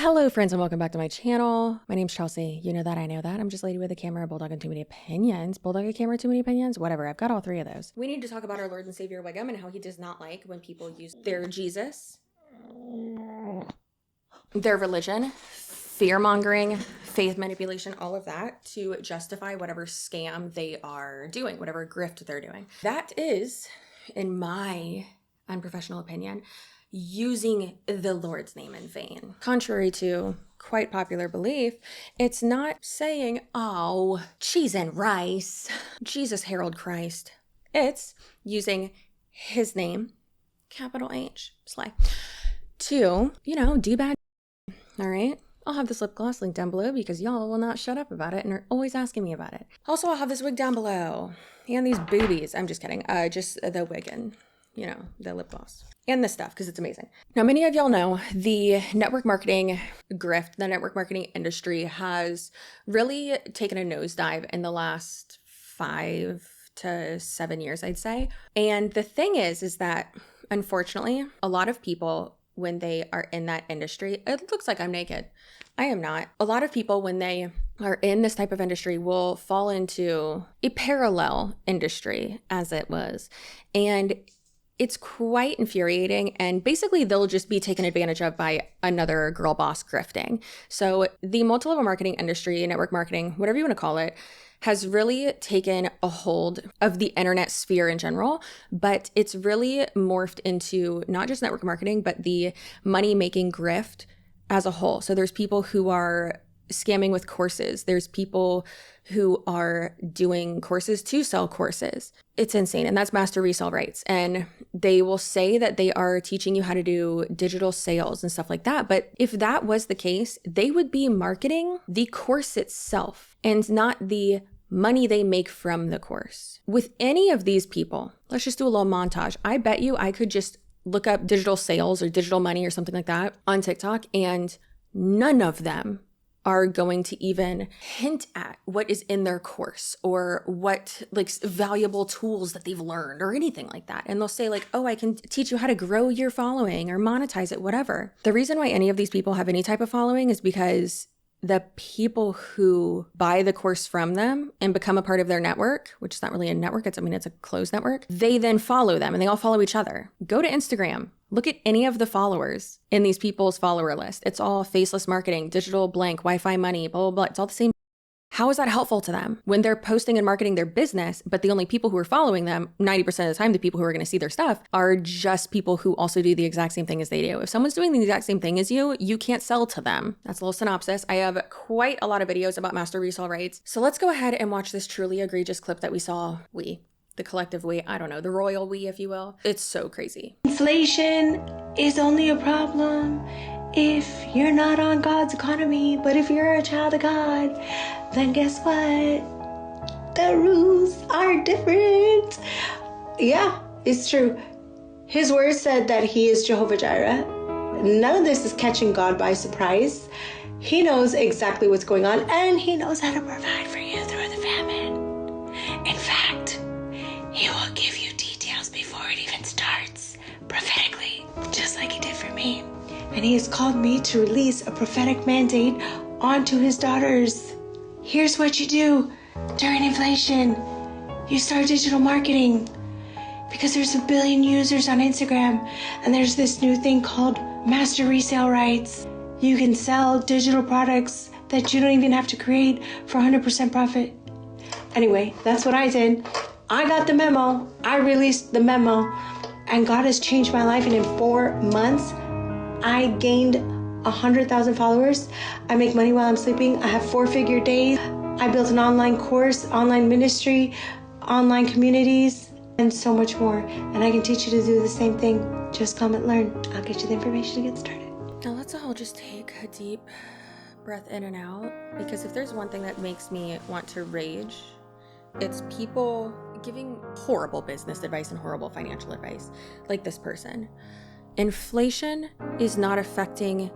Hello friends and welcome back to my channel. My name's Chelsea. You know that, I know that. I'm just a lady with a camera, bulldog and too many opinions. Bulldog, a camera, too many opinions, whatever. I've got all three of those. We need to talk about our Lord and Savior Wiggum and how he does not like when people use their Jesus, their religion, fear-mongering, faith manipulation, all of that to justify whatever scam they are doing, whatever grift they're doing. That is, in my unprofessional opinion, using the Lord's name in vain. Contrary to quite popular belief, it's not saying, oh, cheese and rice, Jesus Harold Christ. It's using his name, capital H, Sly, to, do bad. All right. I'll have this lip gloss linked down below because y'all will not shut up about it and are always asking me about it. Also, I'll have this wig down below and these boobies. I'm just kidding. Just the wig and, the lip gloss. And this stuff, because it's amazing. Now, many of y'all know the network marketing grift, the network marketing industry has really taken a nosedive in the last 5 to 7 years, I'd say. And the thing is that unfortunately, a lot of people, when they are in that industry, it looks like I'm naked. I am not. A lot of people, when they are in this type of industry, will fall into a parallel industry, as it was. And it's quite infuriating, and basically they'll just be taken advantage of by another girl boss grifting. So the multi-level marketing industry, network marketing, whatever you want to call it, has really taken a hold of the internet sphere in general, but it's really morphed into not just network marketing, but the money-making grift as a whole. So there's people who are scamming with courses. There's people who are doing courses to sell courses. It's insane. And that's master resale rights. And they will say that they are teaching you how to do digital sales and stuff like that. But if that was the case, they would be marketing the course itself and not the money they make from the course. With any of these people, let's just do a little montage. I bet you I could just look up digital sales or digital money or something like that on TikTok, and none of them are going to even hint at what is in their course or what valuable tools that they've learned or anything like that. And they'll say oh, I can teach you how to grow your following or monetize it, whatever. The reason why any of these people have any type of following is because the people who buy the course from them and become a part of their network, which is not really a network, it's a closed network, they then follow them and they all follow each other. Go to Instagram. Look at any of the followers in these people's follower list. It's all faceless marketing, digital blank, Wi-Fi money, blah, blah, blah. It's all the same. How is that helpful to them when they're posting and marketing their business, but the only people who are following them, 90% of the time, the people who are going to see their stuff are just people who also do the exact same thing as they do. If someone's doing the exact same thing as you can't sell to them. That's a little synopsis. I have quite a lot of videos about master resale rights. So let's go ahead and watch this truly egregious clip that we saw. The collective we, I don't know, the royal we, if you will. It's so crazy. Inflation is only a problem if you're not on God's economy, but if you're a child of God, then guess what? The rules are different. Yeah, it's true. His word said that he is Jehovah Jireh. None of this is catching God by surprise. He knows exactly what's going on, and he knows how to provide for you through the famine. In fact, he will give you details before it even starts, prophetically, just like he did for me. And he has called me to release a prophetic mandate onto his daughters. Here's what you do during inflation. You start digital marketing because there's 1 billion users on Instagram, and there's this new thing called master resale rights. You can sell digital products that you don't even have to create for 100% profit. Anyway, that's what I did. I got the memo, I released the memo, and God has changed my life. And in 4 months, I gained 100,000 followers. I make money while I'm sleeping. I have 4-figure days. I built an online course, online ministry, online communities, and so much more. And I can teach you to do the same thing. Just come and learn. I'll get you the information to get started. Now let's all just take a deep breath in and out, because if there's one thing that makes me want to rage, it's people giving horrible business advice and horrible financial advice like this person. Inflation is not affecting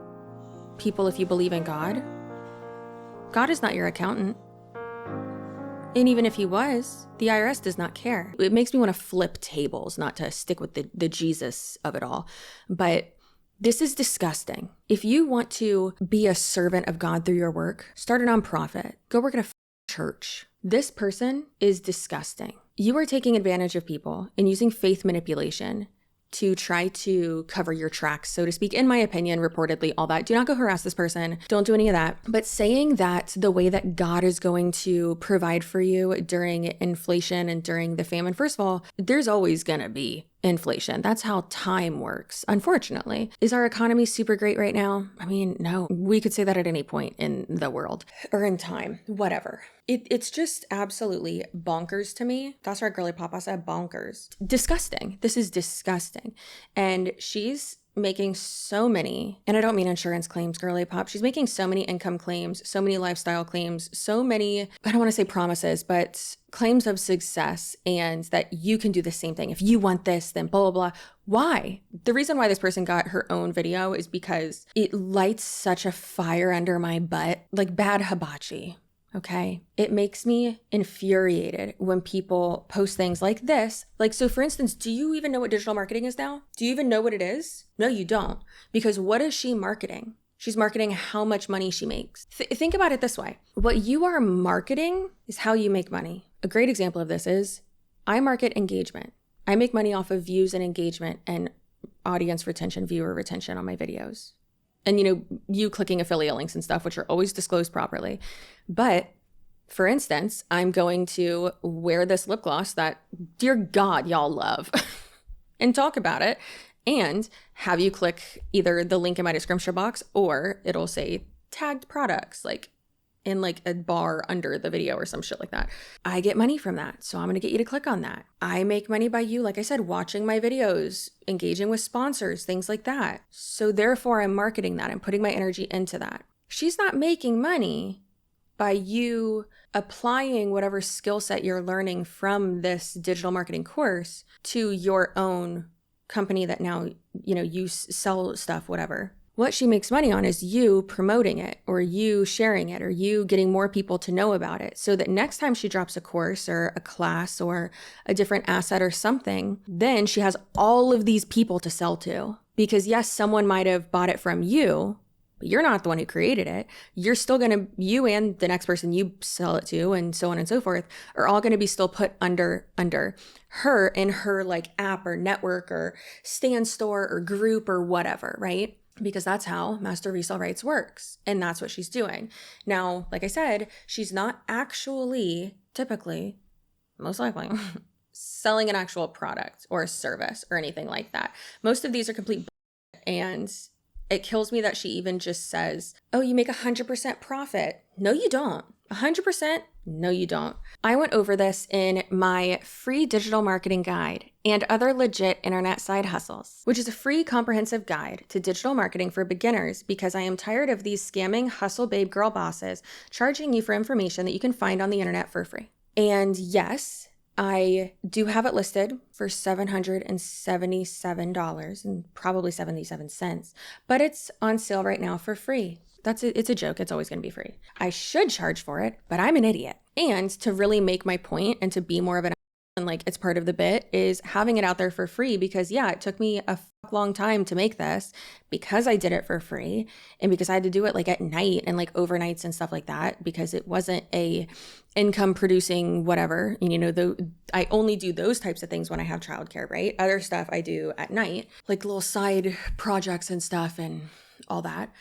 people if you believe in God. God is not your accountant. And even if he was, the IRS does not care. It makes me want to flip tables, not to stick with the Jesus of it all. But This is disgusting. If you want to be a servant of God through your work, start a nonprofit. Go work at a church. This person is disgusting. You are taking advantage of people and using faith manipulation to try to cover your tracks, so to speak, in my opinion, reportedly, all that. Do not go harass this person. Don't do any of that. But saying that the way that God is going to provide for you during inflation and during the famine, first of all, there's always going to be inflation. That's how time works, unfortunately. Is our economy super great right now? I mean, no. We could say that at any point in the world or in time, whatever. It's just absolutely bonkers to me. That's right, girly papa said bonkers. Disgusting. This is disgusting. And she's making so many, and I don't mean insurance claims, girly pop. She's making so many income claims, so many lifestyle claims, so many, I don't want to say promises, but claims of success and that you can do the same thing. If you want this, then blah, blah, blah. Why? The reason why this person got her own video is because it lights such a fire under my butt, like bad hibachi. Okay. It makes me infuriated when people post things like this. Like, so for instance, do you even know what digital marketing is now? Do you even know what it is? No, you don't. Because what is she marketing? She's marketing how much money she makes. Think about it this way. What you are marketing is how you make money. A great example of this is I market engagement. I make money off of views and engagement and audience retention, viewer retention on my videos. And, you clicking affiliate links and stuff, which are always disclosed properly. But for instance, I'm going to wear this lip gloss that, dear God, y'all love and talk about it and have you click either the link in my description box or it'll say tagged products, like in like a bar under the video or some shit like that. I get money from that. So I'm going to get you to click on that. I make money by you, like I said, watching my videos, engaging with sponsors, things like that. So therefore I'm marketing that. I'm putting my energy into that. She's not making money by you applying whatever skill set you're learning from this digital marketing course to your own company that now, you sell stuff, whatever. What she makes money on is you promoting it or you sharing it or you getting more people to know about it so that next time she drops a course or a class or a different asset or something, then she has all of these people to sell to. Because yes, someone might have bought it from you, but you're not the one who created it. You're still you and the next person you sell it to and so on and so forth are all going to be still put under her in her like app or network or stand store or group or whatever, right? Because that's how master resale rights works. And that's what she's doing. Now, like I said, she's not actually typically, most likely, selling an actual product or a service or anything like that. Most of these are complete bullshit, and it kills me that she even just says, oh, you make 100% profit. No, you don't. 100%? No, you don't. I went over this in my free digital marketing guide and other legit internet side hustles, which is a free comprehensive guide to digital marketing for beginners because I am tired of these scamming hustle babe girl bosses charging you for information that you can find on the internet for free. And yes, I do have it listed for $777 and probably 77 cents, but it's on sale right now for free. It's a joke. It's always going to be free. I should charge for it, but I'm an idiot. And to really make my point and to be more of an and like it's part of the bit is having it out there for free because it took me a long time to make this because I did it for free and because I had to do it like at night and like overnights and stuff like that because it wasn't a income producing whatever. And, I only do those types of things when I have childcare, right? Other stuff I do at night, like little side projects and stuff and all that.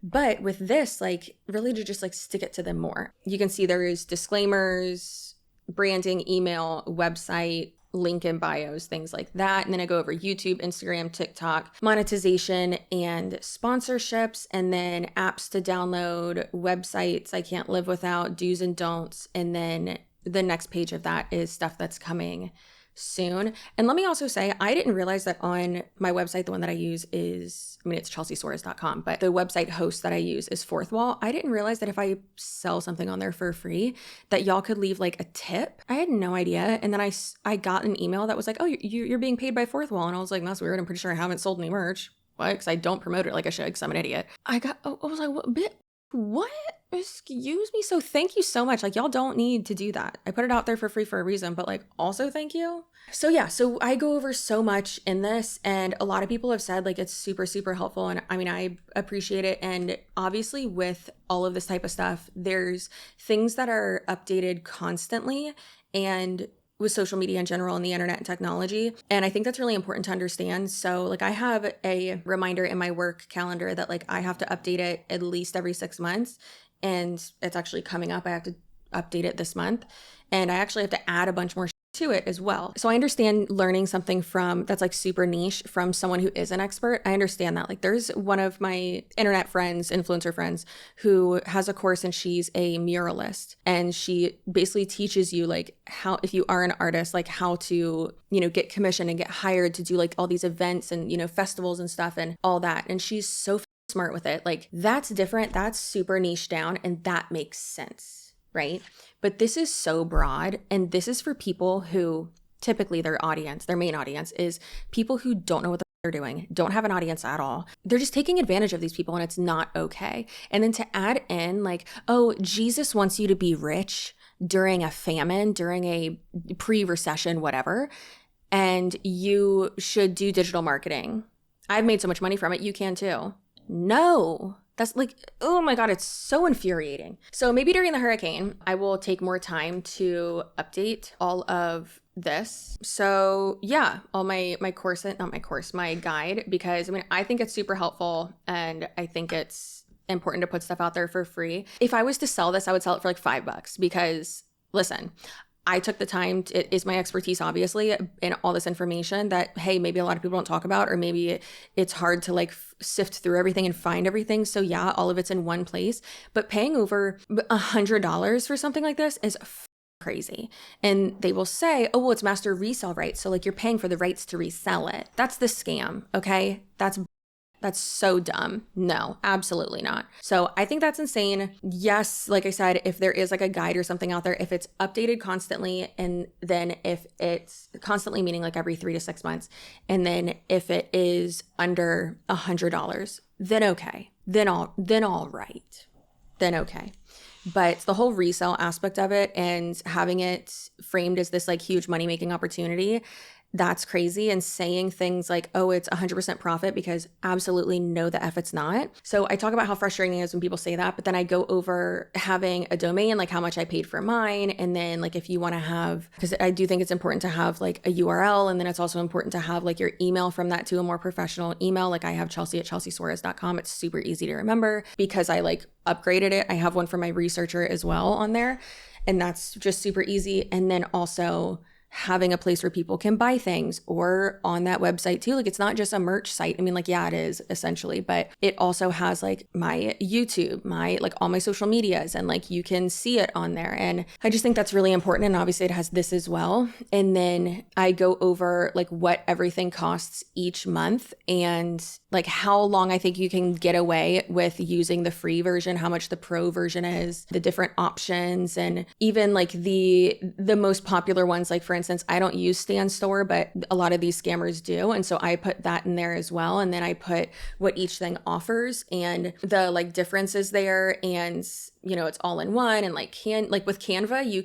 But with this, like really to just like stick it to them more. You can see there is disclaimers, branding, email, website, link in bios, things like that. And then I go over YouTube, Instagram, TikTok, monetization and sponsorships, and then apps to download, websites I can't live without, do's and don'ts. And then the next page of that is stuff that's coming soon. And let me also say, I didn't realize that on my website, the one that I use is, it's ChelseaSuarez.com, but the website host that I use is Fourth Wall. I didn't realize that if I sell something on there for free, that y'all could leave like a tip. I had no idea. And then I got an email that was like, oh, you're being paid by Fourth Wall. And I was like, that's weird. I'm pretty sure I haven't sold any merch. What? Because I don't promote it like I should because I'm an idiot. I was like, what? excuse me. So thank you so much. Like, y'all don't need to do that. I put it out there for free for a reason, but like, also thank you. So yeah, so I go over so much in this, and a lot of people have said like it's super, super helpful. And I mean, I appreciate it. And obviously with all of this type of stuff, there's things that are updated constantly, and with social media in general and the internet and technology. And I think that's really important to understand. So like I have a reminder in my work calendar that like I have to update it at least every 6 months. And it's actually coming up. I have to update it this month. And I actually have to add a bunch more to it as well. So I understand learning something from that's like super niche from someone who is an expert. I understand that. Like there's one of my internet friends, influencer friends, who has a course and she's a muralist, and she basically teaches you like how, if you are an artist, like how to, you know, get commissioned and get hired to do like all these events and, you know, festivals and stuff and all that. And she's so smart with it. Like that's different. That's super niche down, and that makes sense. Right? But this is so broad, and this is for people who typically their audience, their main audience is people who don't know what they're doing, don't have an audience at all. They're just taking advantage of these people, and it's not okay. And then to add in like, oh, Jesus wants you to be rich during a famine, during a pre-recession, whatever, and you should do digital marketing. I've made so much money from it. You can too. No. That's like, oh my God, it's so infuriating. So maybe during the hurricane, I will take more time to update all of this. So yeah, all my course, not my course, my guide, because I mean, I think it's super helpful, and I think it's important to put stuff out there for free. If I was to sell this, I would sell it for like $5 because listen, I took the time, it is my expertise, obviously, in all this information that, hey, maybe a lot of people don't talk about, or maybe it's hard to like sift through everything and find everything. So yeah, all of it's in one place, but paying over $100 for something like this is crazy. And they will say, oh, well, it's master resale rights. So like you're paying for the rights to resell it. That's the scam. Okay. That's so dumb. No, absolutely not. So I think that's insane. Yes, like I said, if there is like a guide or something out there, if it's updated constantly, and then if it's constantly, meaning like every 3 to 6 months, and then if it is under $100, then okay, then all right, then okay. But the whole resale aspect of it and having it framed as this like huge money-making opportunity, that's crazy. And saying things like, oh, it's 100% profit, because absolutely no, the F it's not. So I talk about how frustrating it is when people say that, but then I go over having a domain, like how much I paid for mine. And then like, if you want to have, because I do think it's important to have like a URL, and then it's also important to have like your email from that to a more professional email. Like I have Chelsea@ChelseaSuarez.com. It's super easy to remember because I like upgraded it. I have one for my researcher as well on there, and that's just super easy. And then also having a place where people can buy things, or on that website too. Like it's not just a merch site. I mean, like, yeah, it is essentially, but it also has like my YouTube, my like all my social medias, and like you can see it on there. And I just think that's really important. And obviously it has this as well. And then I go over like what everything costs each month, and like how long I think you can get away with using the free version, how much the pro version is, the different options, and even like the most popular ones. Like for instance, I don't use Stan Store, but a lot of these scammers do. And so I put that in there as well. And then I put what each thing offers and the like differences there. And you know, it's all in one. And like with Canva, you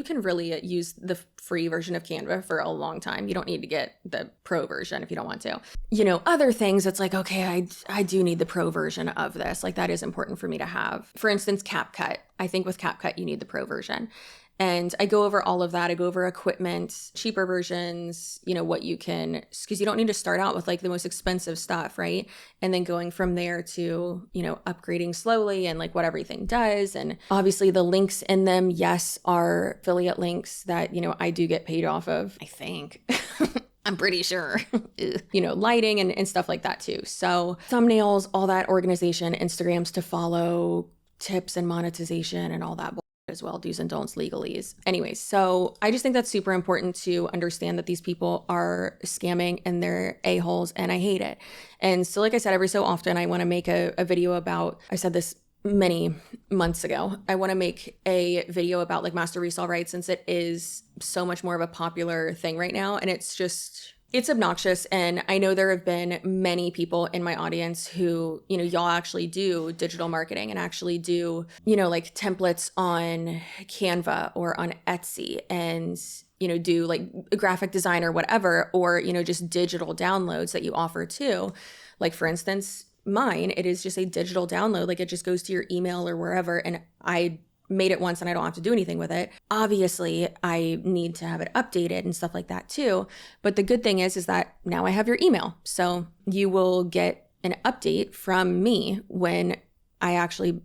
can really use the free version of Canva for a long time. You don't need to get the pro version if you don't want to. You know, other things, it's like, okay, I do need the pro version of this. Like that is important for me to have. For instance, CapCut. I think with CapCut, you need the pro version. And I go over all of that. I go over equipment, cheaper versions, you know, what you can, because you don't need to start out with like the most expensive stuff, right? And then going from there to, you know, upgrading slowly and like what everything does. And obviously the links in them, yes, are affiliate links that, you know, I do get paid off of, I think. I'm pretty sure, you know, lighting and stuff like that too. So thumbnails, all that organization, Instagrams to follow, tips and monetization and all that as well, do's and don'ts, legalese. Anyways, so I just think that's super important to understand that these people are scamming and they're a-holes, and I hate it. And so like I said, every so often I want to make a video about, I said this many months ago, I want to make a video about like master resale rights, since it is so much more of a popular thing right now. And it's just It's obnoxious. And I know there have been many people in my audience who, y'all actually do digital marketing and actually do, like templates on Canva or on Etsy and, do like a graphic design or whatever, or, just digital downloads that you offer too. Like for instance, mine, it is just a digital download. Like it just goes to your email or wherever. And I made it once and I don't have to do anything with it. Obviously, I need to have it updated and stuff like that too. But the good thing is that now I have your email. So you will get an update from me when I actually,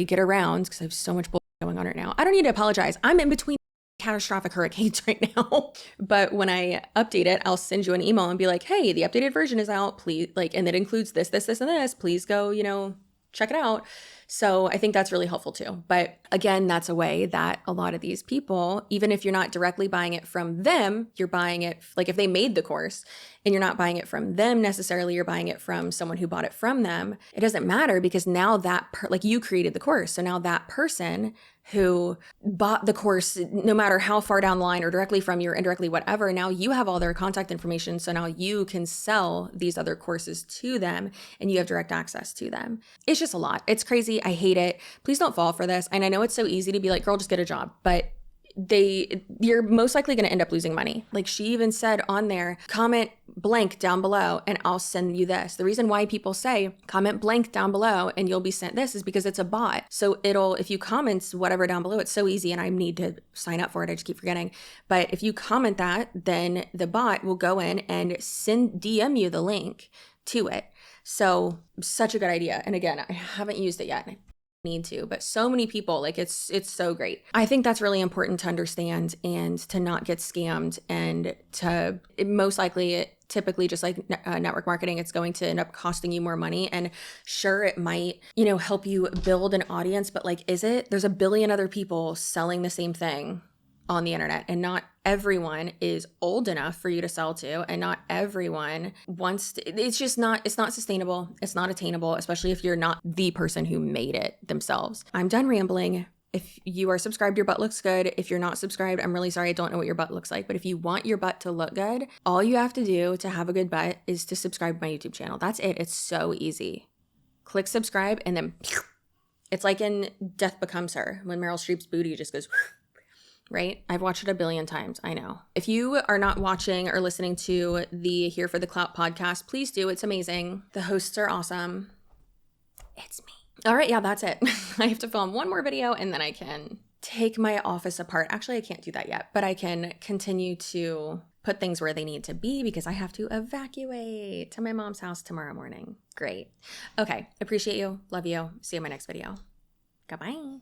get around, because I have so much bullshit going on right now. I don't need to apologize. I'm in between catastrophic hurricanes right now. But when I update it, I'll send you an email and be like, hey, the updated version is out. Please, and it includes this, this, this, and this. Please go, check it out. So I think that's really helpful too. But again, that's a way that a lot of these people, even if you're not directly buying it from them, you're buying it, like if they made the course and you're not buying it from them necessarily, you're buying it from someone who bought it from them. It doesn't matter, because now like you created the course. So now that person who bought the course, no matter how far down the line or directly from you or indirectly, whatever, now you have all their contact information. So now you can sell these other courses to them and you have direct access to them. It's just a lot. It's crazy. I hate it. Please don't fall for this. And I know it's so easy to be like, girl, just get a job, but you're most likely going to end up losing money. Like she even said on there, comment blank down below and I'll send you this. The reason why people say comment blank down below and you'll be sent this is because it's a bot. So if you comment whatever down below, it's so easy and I need to sign up for it. I just keep forgetting. But if you comment that, then the bot will go in and DM you the link to it. So such a good idea. And again, I haven't used it yet. Need to, but so many people, like it's so great. I think that's really important to understand and to not get scammed, and most likely, typically just like network marketing, it's going to end up costing you more money. And sure, it might, help you build an audience, but like, is it? There's a billion other people selling the same thing on the internet, and not everyone is old enough for you to sell to, and not everyone wants to. It's not sustainable. It's not attainable, especially if you're not the person who made it themselves. I'm done rambling. If you are subscribed, your butt looks good. If you're not subscribed, I'm really sorry. I don't know what your butt looks like, but if you want your butt to look good, all you have to do to have a good butt is to subscribe to my YouTube channel. That's it. It's so easy. Click subscribe and then it's like in Death Becomes Her when Meryl Streep's booty just goes right? I've watched it a billion times. I know. If you are not watching or listening to the Here for the Clout podcast, please do. It's amazing. The hosts are awesome. It's me. All right. Yeah, that's it. I have to film one more video and then I can take my office apart. Actually, I can't do that yet, but I can continue to put things where they need to be because I have to evacuate to my mom's house tomorrow morning. Great. Okay. Appreciate you. Love you. See you in my next video. Goodbye.